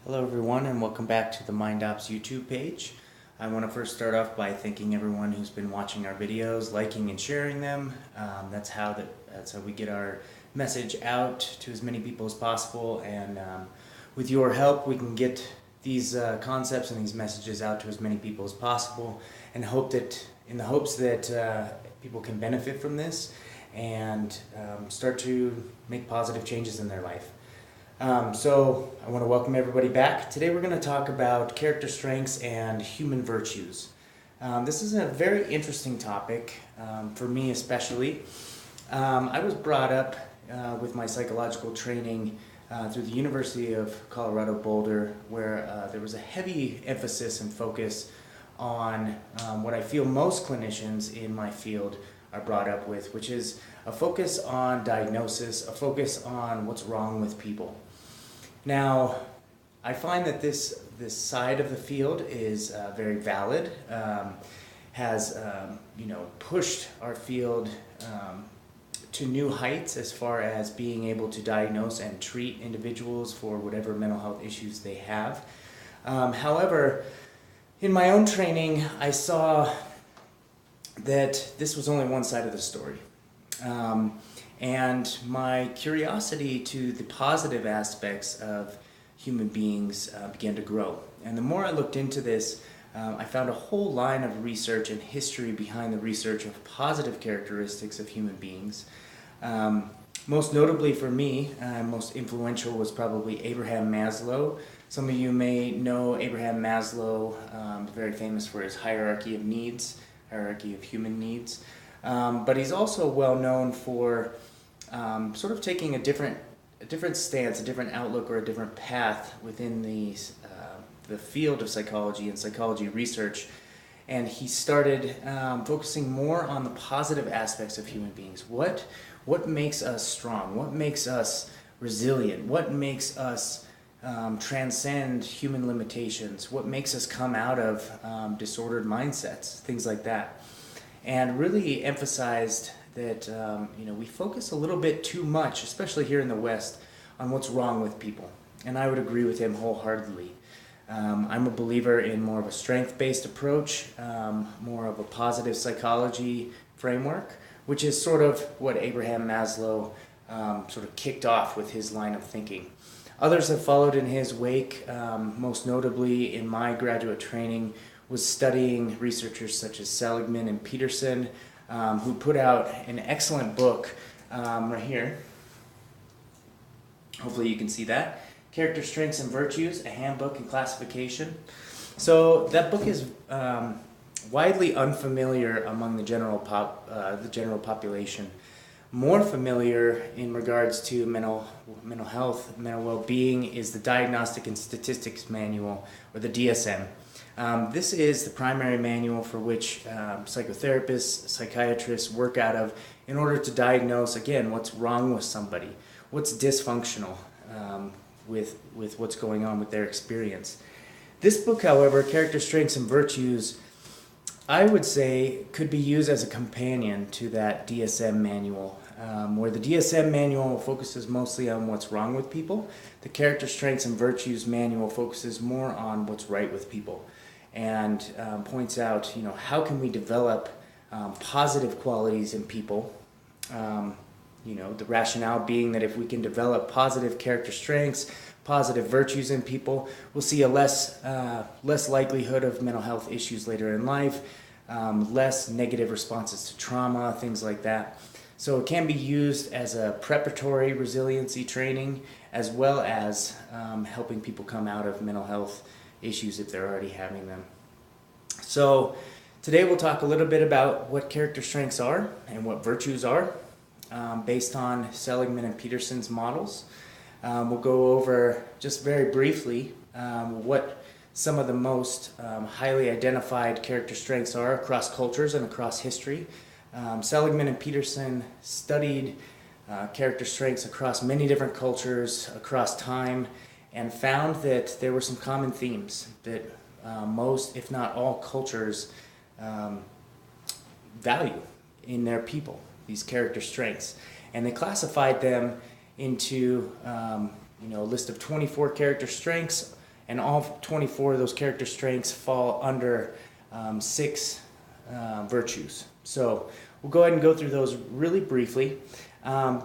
Hello everyone and welcome back to the MindOps YouTube page. I want to first start off by thanking everyone who's been watching our videos, liking and sharing them. That's how we get our message out to as many people as possible, and with your help we can get these concepts and these messages out to as many people as possible, and in the hopes that people can benefit from this and start to make positive changes in their life. So I want to welcome everybody back. Today we're going to talk about character strengths and human virtues. This is a very interesting topic for me especially. I was brought up with my psychological training through the University of Colorado Boulder, where there was a heavy emphasis and focus on what I feel most clinicians in my field are brought up with, which is a focus on diagnosis, a focus on what's wrong with people. Now, I find that this side of the field is very valid, has pushed our field to new heights as far as being able to diagnose and treat individuals for whatever mental health issues they have. However, in my own training, I saw that this was only one side of the story. And my curiosity to the positive aspects of human beings began to grow. And the more I looked into this, I found a whole line of research and history behind the research of positive characteristics of human beings. Most notably for me, most influential was probably Abraham Maslow. Some of you may know Abraham Maslow, very famous for his hierarchy of needs, hierarchy of human needs. But he's also well known for sort of taking a different stance, a different outlook, or a different path within the field of psychology and psychology research. And he started focusing more on the positive aspects of human beings. What makes us strong? What makes us resilient? What makes us transcend human limitations? What makes us come out of disordered mindsets? Things like that. And really emphasized that we focus a little bit too much, especially here in the West, on what's wrong with people. And I would agree with him wholeheartedly. I'm a believer in more of a strength-based approach, more of a positive psychology framework, which is sort of what Abraham Maslow sort of kicked off with his line of thinking. Others have followed in his wake, most notably in my graduate training was studying researchers such as Seligman and Peterson, who put out an excellent book right here. Hopefully you can see that. Character Strengths and Virtues, a Handbook and Classification. So that book is widely unfamiliar among the general population. More familiar in regards to mental health, mental well-being, is the Diagnostic and Statistics Manual, or the DSM. This is the primary manual for which psychotherapists, psychiatrists work out of in order to diagnose, again, what's wrong with somebody, what's dysfunctional with what's going on with their experience. This book, however, Character Strengths and Virtues, I would say could be used as a companion to that DSM manual, where the DSM manual focuses mostly on what's wrong with people. The Character Strengths and Virtues manual focuses more on what's right with people, and points out, how can we develop positive qualities in people. The rationale being that if we can develop positive character strengths, positive virtues in people, we'll see a less likelihood of mental health issues later in life, less negative responses to trauma, things like that. So it can be used as a preparatory resiliency training, as well as helping people come out of mental health issues if they're already having them. So today we'll talk a little bit about what character strengths are and what virtues are, based on Seligman and Peterson's models. We'll go over just very briefly what some of the most highly identified character strengths are across cultures and across history. Seligman and Peterson studied character strengths across many different cultures, across time, and found that there were some common themes that most, if not all, cultures value in their people, these character strengths. And they classified them into a list of 24 character strengths and all 24 of those character strengths fall under 6 virtues. So we'll go ahead and go through those really briefly.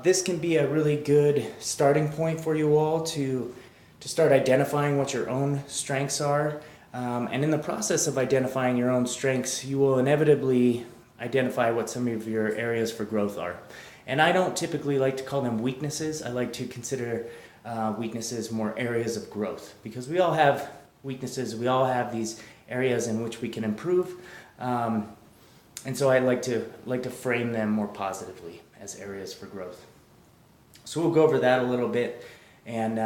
This can be a really good starting point for you all to start identifying what your own strengths are. And in the process of identifying your own strengths, you will inevitably identify what some of your areas for growth are. And I don't typically like to call them weaknesses. I like to consider weaknesses more areas of growth, because we all have weaknesses. We all have these areas in which we can improve. And so I like to frame them more positively as areas for growth. So we'll go over that a little bit, and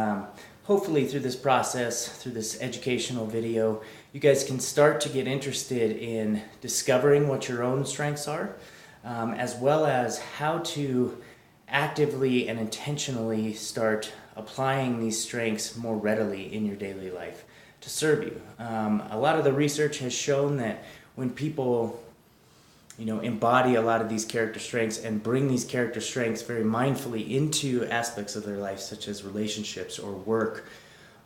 hopefully through this process, through this educational video, you guys can start to get interested in discovering what your own strengths are, as well as how to actively and intentionally start applying these strengths more readily in your daily life to serve you. A lot of the research has shown that when people embody a lot of these character strengths and bring these character strengths very mindfully into aspects of their life, such as relationships or work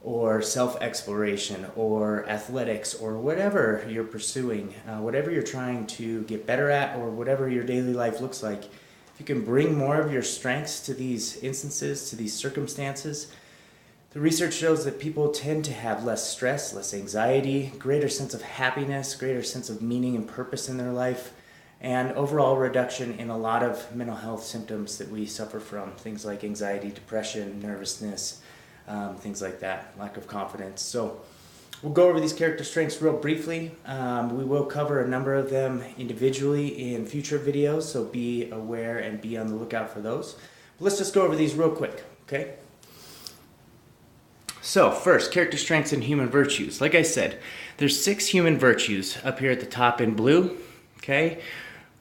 or self-exploration or athletics or whatever you're pursuing, whatever you're trying to get better at, or whatever your daily life looks like, if you can bring more of your strengths to these instances, to these circumstances, the research shows that people tend to have less stress, less anxiety, greater sense of happiness, greater sense of meaning and purpose in their life, and overall reduction in a lot of mental health symptoms that we suffer from, things like anxiety, depression, nervousness, things like that, lack of confidence. So we'll go over these character strengths real briefly. We will cover a number of them individually in future videos, so be aware and be on the lookout for those. But let's just go over these real quick, okay? So first, character strengths and human virtues. Like I said, there's 6 human virtues up here at the top in blue, okay?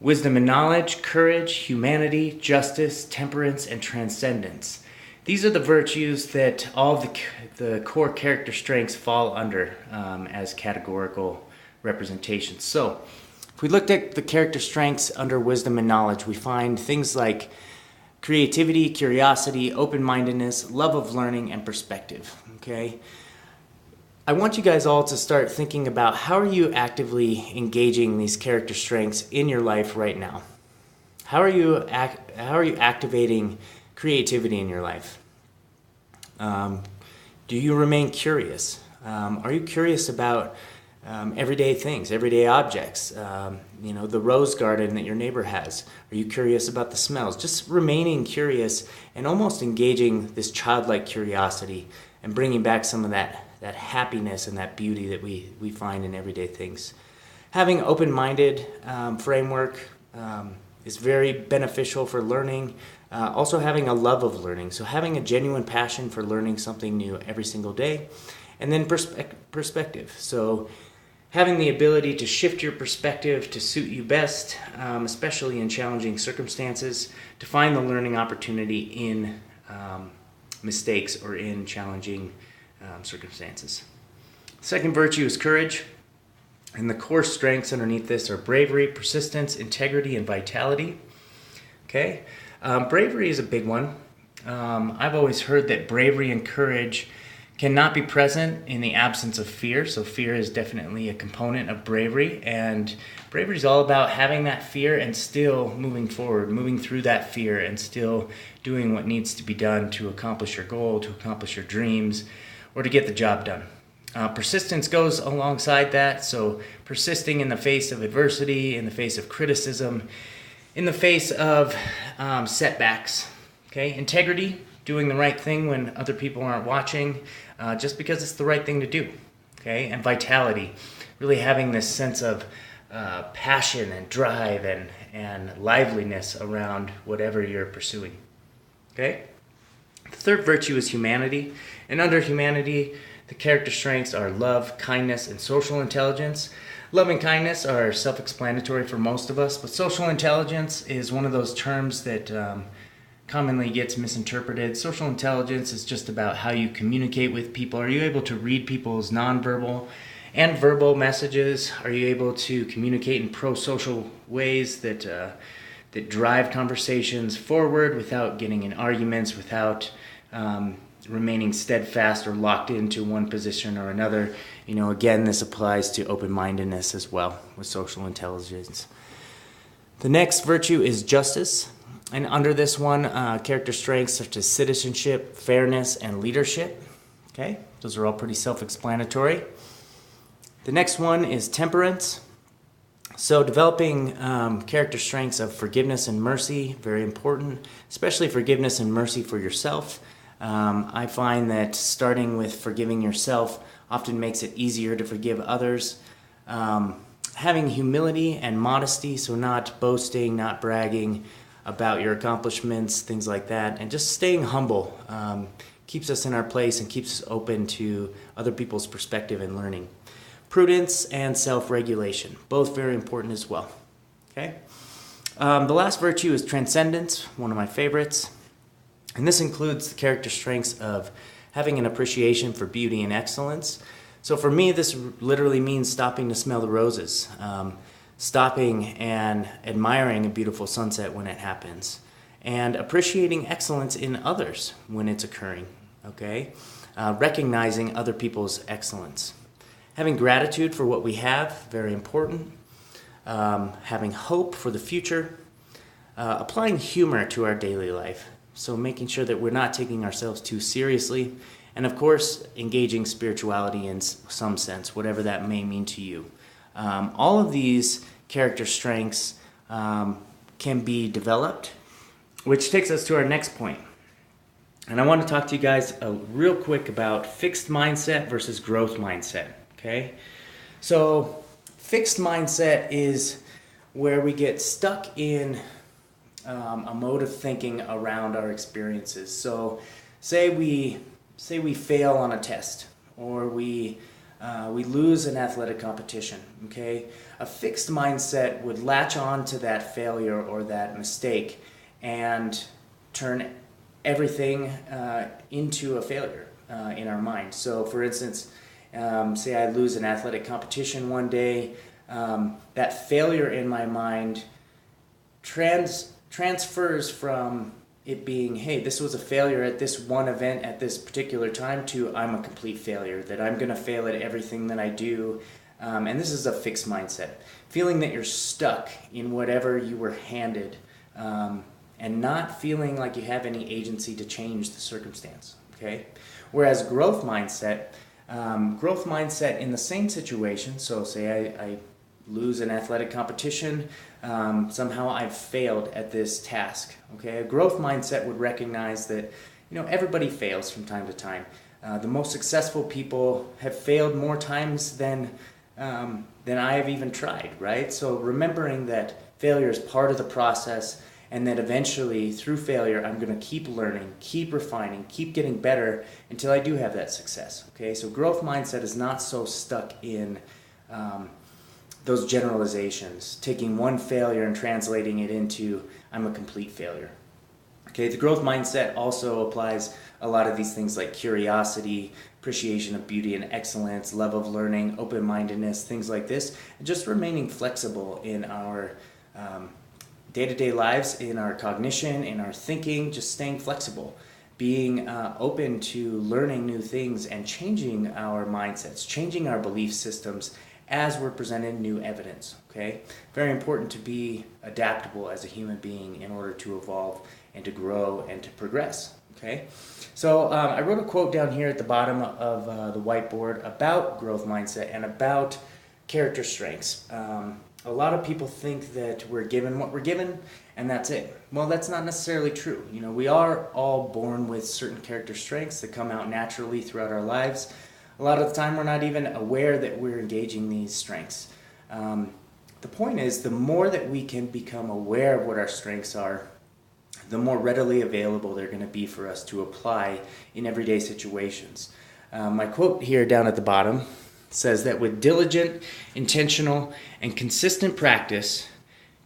Wisdom and knowledge, courage, humanity, justice, temperance, and transcendence. These are the virtues that all of the core character strengths fall under as categorical representations. So if we looked at the character strengths under wisdom and knowledge, we find things like creativity, curiosity, open-mindedness, love of learning, and perspective, okay? I want you guys all to start thinking about how are you actively engaging these character strengths in your life right now? How are you activating creativity in your life? Do you remain curious? Are you curious about everyday things, everyday objects? The rose garden that your neighbor has. Are you curious about the smells? Just remaining curious and almost engaging this childlike curiosity and bringing back some of that happiness and that beauty that we find in everyday things. Having open-minded framework is very beneficial for learning. Also having a love of learning, so having a genuine passion for learning something new every single day. And then perspective, so having the ability to shift your perspective to suit you best, especially in challenging circumstances, to find the learning opportunity in mistakes or in challenging circumstances. Second virtue is courage, and the core strengths underneath this are bravery, persistence, integrity, and vitality. Okay, bravery is a big one. I've always heard that bravery and courage cannot be present in the absence of fear, so fear is definitely a component of bravery, and bravery is all about having that fear and still moving forward, moving through that fear and still doing what needs to be done to accomplish your goal, to accomplish your dreams, or to get the job done. Persistence goes alongside that, so persisting in the face of adversity, in the face of criticism, in the face of setbacks. Okay, integrity, doing the right thing when other people aren't watching, just because it's the right thing to do. Okay, and vitality, really having this sense of passion and drive and liveliness around whatever you're pursuing. Okay. The third virtue is humanity, and under humanity, the character strengths are love, kindness, and social intelligence. Love and kindness are self-explanatory for most of us, but social intelligence is one of those terms that commonly gets misinterpreted. Social intelligence is just about how you communicate with people. Are you able to read people's nonverbal and verbal messages? Are you able to communicate in pro-social ways that drive conversations forward without getting in arguments, without remaining steadfast or locked into one position or another. Again, this applies to open-mindedness as well with social intelligence. The next virtue is justice. And under this one, character strengths such as citizenship, fairness, and leadership. Okay, those are all pretty self-explanatory. The next one is temperance. So developing character strengths of forgiveness and mercy, very important, especially forgiveness and mercy for yourself. I find that starting with forgiving yourself often makes it easier to forgive others. Having humility and modesty, so not boasting, not bragging about your accomplishments, things like that, and just staying humble keeps us in our place and keeps us open to other people's perspective and learning. Prudence and self-regulation, both very important as well. Okay. The last virtue is transcendence, one of my favorites. And this includes the character strengths of having an appreciation for beauty and excellence. So for me, this literally means stopping to smell the roses, stopping and admiring a beautiful sunset when it happens, and appreciating excellence in others when it's occurring, okay? Recognizing other people's excellence. Having gratitude for what we have, very important. Having hope for the future. Applying humor to our daily life. So making sure that we're not taking ourselves too seriously. And of course, engaging spirituality in some sense, whatever that may mean to you. All of these character strengths can be developed, which takes us to our next point. And I want to talk to you guys real quick about fixed mindset versus growth mindset, okay? So fixed mindset is where we get stuck in a mode of thinking around our experiences. So say we fail on a test, or we lose an athletic competition, okay? A fixed mindset would latch on to that failure or that mistake and turn everything into a failure in our mind. So for instance, say I lose an athletic competition one day, that failure in my mind transfers from it being, hey, this was a failure at this one event at this particular time, to I'm a complete failure, that I'm going to fail at everything that I do. And this is a fixed mindset. Feeling that you're stuck in whatever you were handed, and not feeling like you have any agency to change the circumstance, okay? Whereas growth mindset in the same situation, so say I lose an athletic competition, somehow I've failed at this task, okay? A growth mindset would recognize that, everybody fails from time to time. The most successful people have failed more times than I have even tried, right? So remembering that failure is part of the process, and that eventually through failure I'm going to keep learning, keep refining, keep getting better until I do have that success, okay? So growth mindset is not so stuck in those generalizations, taking one failure and translating it into I'm a complete failure. Okay, the growth mindset also applies a lot of these things like curiosity, appreciation of beauty and excellence, love of learning, open-mindedness, things like this, and just remaining flexible in our day-to-day lives, in our cognition, in our thinking, just staying flexible, being open to learning new things and changing our mindsets, changing our belief systems as we're presented new evidence, okay? Very important to be adaptable as a human being in order to evolve and to grow and to progress, okay? So I wrote a quote down here at the bottom of the whiteboard about growth mindset and about character strengths. A lot of people think that we're given what we're given and that's it. Well, that's not necessarily true. We are all born with certain character strengths that come out naturally throughout our lives. A lot of the time we're not even aware that we're engaging these strengths. The point is, the more that we can become aware of what our strengths are, the more readily available they're going to be for us to apply in everyday situations. My quote here down at the bottom says that with diligent, intentional, and consistent practice,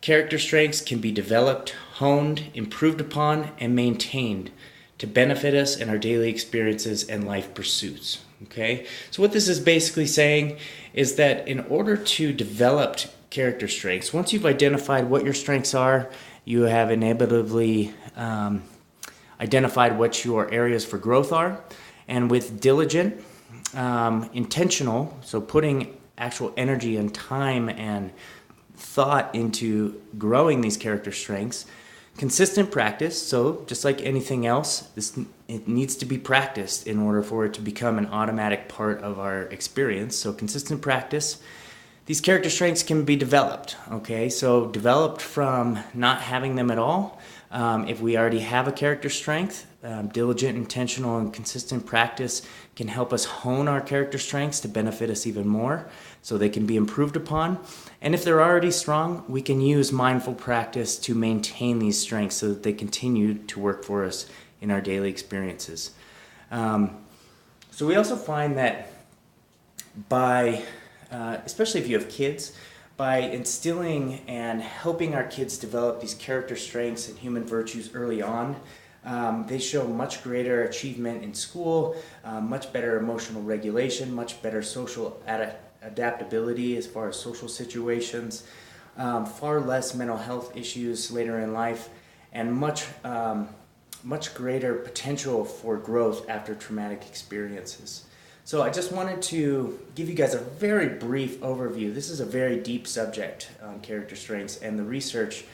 character strengths can be developed, honed, improved upon, and maintained to benefit us in our daily experiences and life pursuits. Okay? So what this is basically saying is that in order to develop character strengths, once you've identified what your strengths are, you have inevitably identified what your areas for growth are, and with diligent, intentional, so putting actual energy and time and thought into growing these character strengths, consistent practice, so just like anything else, it needs to be practiced in order for it to become an automatic part of our experience. So consistent practice. These character strengths can be developed, okay? So developed from not having them at all. If we already have a character strength, diligent, intentional, and consistent practice can help us hone our character strengths to benefit us even more, so they can be improved upon. And if they're already strong, we can use mindful practice to maintain these strengths so that they continue to work for us in our daily experiences. So we also find that by especially if you have kids, by instilling and helping our kids develop these character strengths and human virtues early on, they show much greater achievement in school, much better emotional regulation, much better social adaptability as far as social situations, far less mental health issues later in life, and much greater potential for growth after traumatic experiences. So I just wanted to give you guys a very brief overview. This is a very deep subject on character strengths, and the research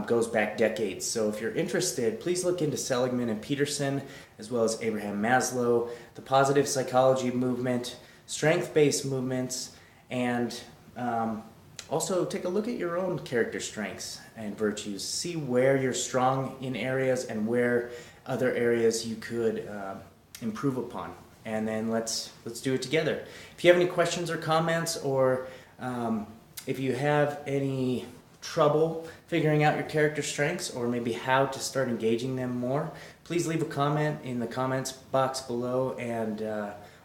goes back decades. So if you're interested, please look into Seligman and Peterson, as well as Abraham Maslow, the positive psychology movement, strength-based movements, and also take a look at your own character strengths and virtues. See where you're strong in areas and where other areas you could improve upon. And then let's do it together. If you have any questions or comments, or if you have any trouble figuring out your character strengths, or maybe how to start engaging them more, please leave a comment in the comments box below, and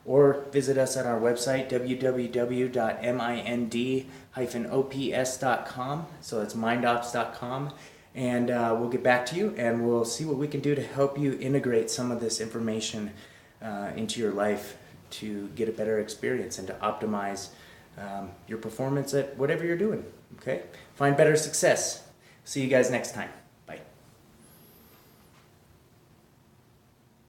or visit us at our website, www.mind-ops.com. So that's mindops.com. And we'll get back to you, and we'll see what we can do to help you integrate some of this information into your life to get a better experience and to optimize your performance at whatever you're doing. Okay? Find better success. See you guys next time.